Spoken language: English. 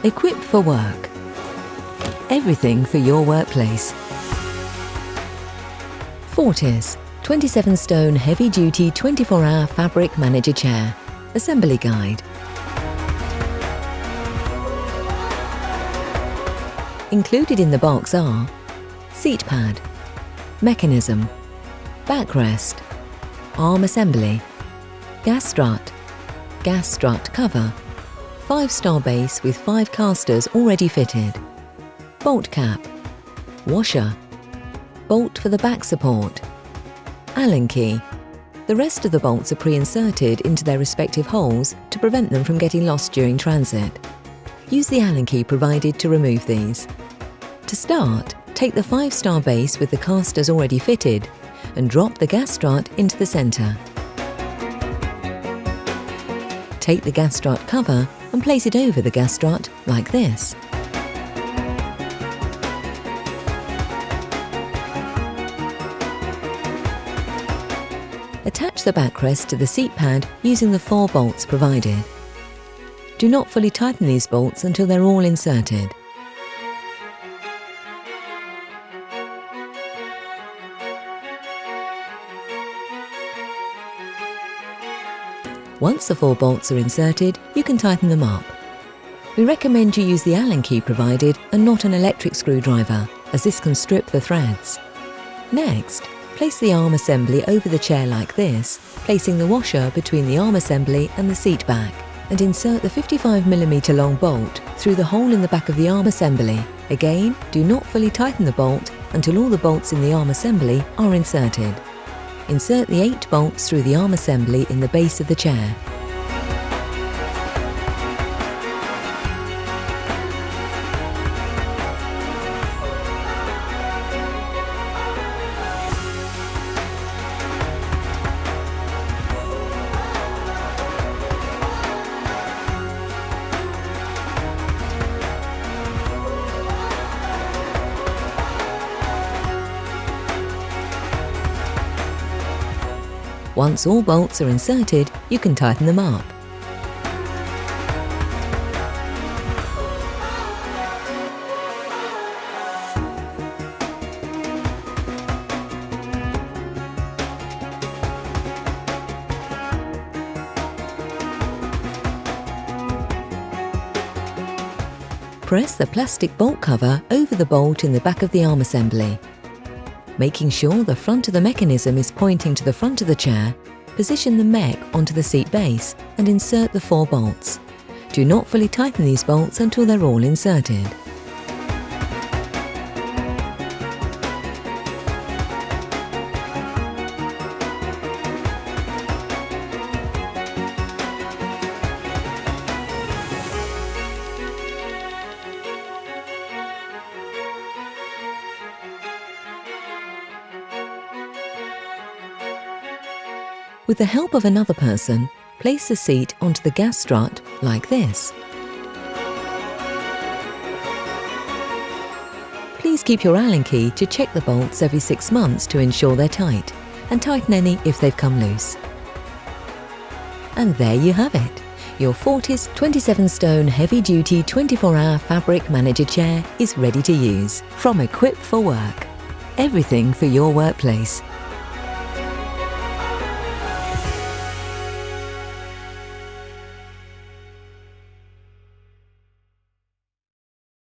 Equipped for work. Everything for your workplace. Fortis 27-stone heavy-duty 24-hour fabric manager chair. Assembly guide. Included in the box are seat pad, mechanism, backrest, arm assembly, gas strut cover, 5-star base with 5 casters already fitted, bolt cap, washer, bolt for the back support, Allen key. The rest of the bolts are pre-inserted into their respective holes to prevent them from getting lost during transit. Use the Allen key provided to remove these. To start, take the 5-star base with the casters already fitted and drop the gas strut into the centre. Take the gas strut cover and place it over the gas strut like this. Attach the backrest to the seat pad using the 4 bolts provided. Do not fully tighten these bolts until they're all inserted. Once the 4 bolts are inserted, you can tighten them up. We recommend you use the Allen key provided and not an electric screwdriver, as this can strip the threads. Next, place the arm assembly over the chair like this, placing the washer between the arm assembly and the seat back, and insert the 55mm long bolt through the hole in the back of the arm assembly. Again, do not fully tighten the bolt until all the bolts in the arm assembly are inserted. Insert the 8 bolts through the arm assembly in the base of the chair. Once all bolts are inserted, you can tighten them up. Press the plastic bolt cover over the bolt in the back of the arm assembly. Making sure the front of the mechanism is pointing to the front of the chair, position the mech onto the seat base and insert the 4 bolts. Do not fully tighten these bolts until they're all inserted. With the help of another person, place the seat onto the gas strut like this. Please keep your Allen key to check the bolts every 6 months to ensure they're tight, and tighten any if they've come loose. And there you have it. Your Fortis 27-stone heavy-duty 24-hour fabric manager chair is ready to use. From Equipped for Work. Everything for your workplace.